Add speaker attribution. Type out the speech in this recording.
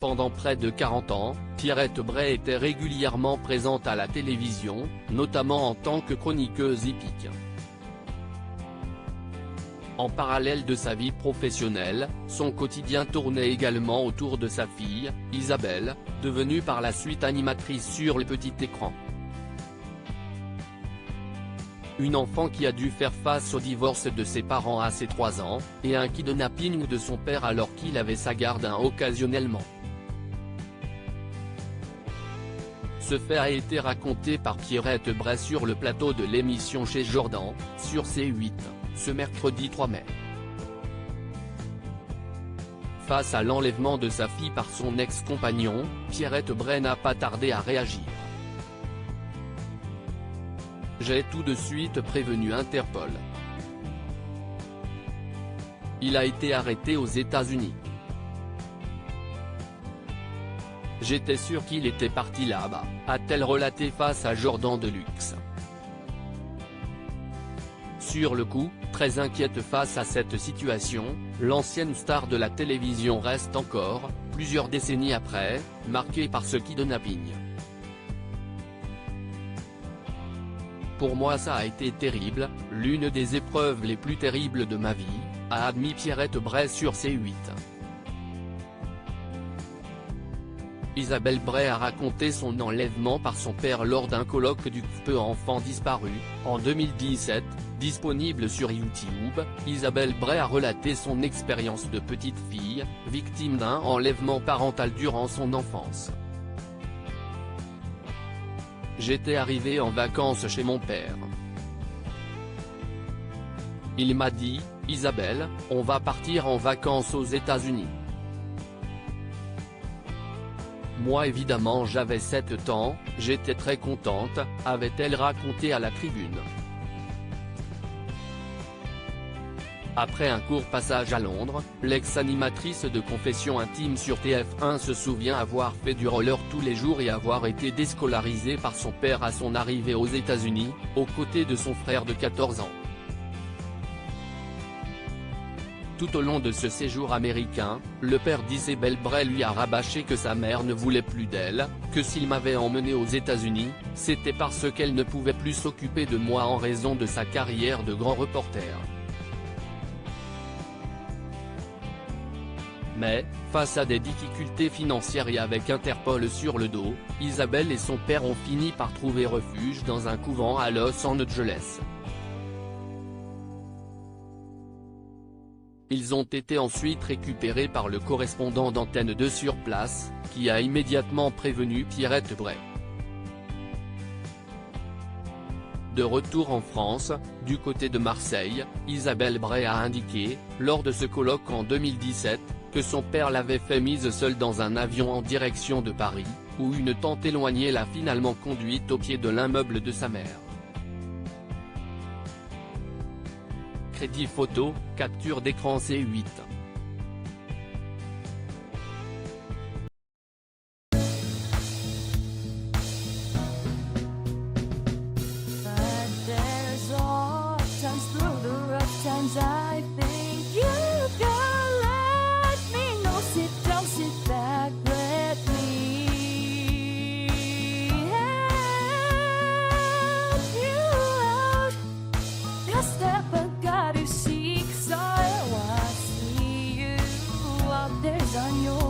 Speaker 1: Pendant près de 40 ans, Pierrette Bray était régulièrement présente à la télévision, notamment en tant que chroniqueuse hippique. En parallèle de sa vie professionnelle, son quotidien tournait également autour de sa fille, Isabelle, devenue par la suite animatrice sur le petit écran. Une enfant qui a dû faire face au divorce de ses parents à ses 3 ans, et un kidnapping de son père alors qu'il avait sa garde occasionnellement. Ce fait a été raconté par Pierrette Bray sur le plateau de l'émission Chez Jordan, sur C8, ce mercredi 3 mai. Face à l'enlèvement de sa fille par son ex-compagnon, Pierrette Bray n'a pas tardé à réagir. J'ai tout de suite prévenu Interpol. Il a été arrêté aux États-Unis. J'étais sûr qu'il était parti là-bas, a-t-elle relaté face à Jordan Deluxe. Sur le coup, très inquiète face à cette situation, l'ancienne star de la télévision reste encore, plusieurs décennies après, marquée par ce kidnapping. Pour moi ça a été terrible, l'une des épreuves les plus terribles de ma vie, a admis Pierrette Bray sur C8. Isabelle Bray a raconté son enlèvement par son père lors d'un colloque du CFE Enfants disparus, en 2017, disponible sur YouTube. Isabelle Bray a relaté son expérience de petite fille, victime d'un enlèvement parental durant son enfance. J'étais arrivée en vacances chez mon père. Il m'a dit, Isabelle, on va partir en vacances aux États-Unis. Moi évidemment j'avais 7 ans, j'étais très contente, avait-elle raconté à la Tribune. Après un court passage à Londres, l'ex-animatrice de Confessions intimes sur TF1 se souvient avoir fait du roller tous les jours et avoir été déscolarisée par son père à son arrivée aux États-Unis, aux côtés de son frère de 14 ans. Tout au long de ce séjour américain, le père d'Isabelle Bray lui a rabâché que sa mère ne voulait plus d'elle, que s'il m'avait emmené aux États-Unis, c'était parce qu'elle ne pouvait plus s'occuper de moi en raison de sa carrière de grand reporter. Mais, face à des difficultés financières et avec Interpol sur le dos, Isabelle et son père ont fini par trouver refuge dans un couvent à Los Angeles. Ils ont été ensuite récupérés par le correspondant d'Antenne 2 sur place, qui a immédiatement prévenu Pierrette Bray. De retour en France, du côté de Marseille, Isabelle Bray a indiqué, lors de ce colloque en 2017, que son père l'avait fait mise seule dans un avion en direction de Paris, où une tante éloignée l'a finalement conduite au pied de l'immeuble de sa mère. Crédit photo, capture d'écran C8.
Speaker 2: On your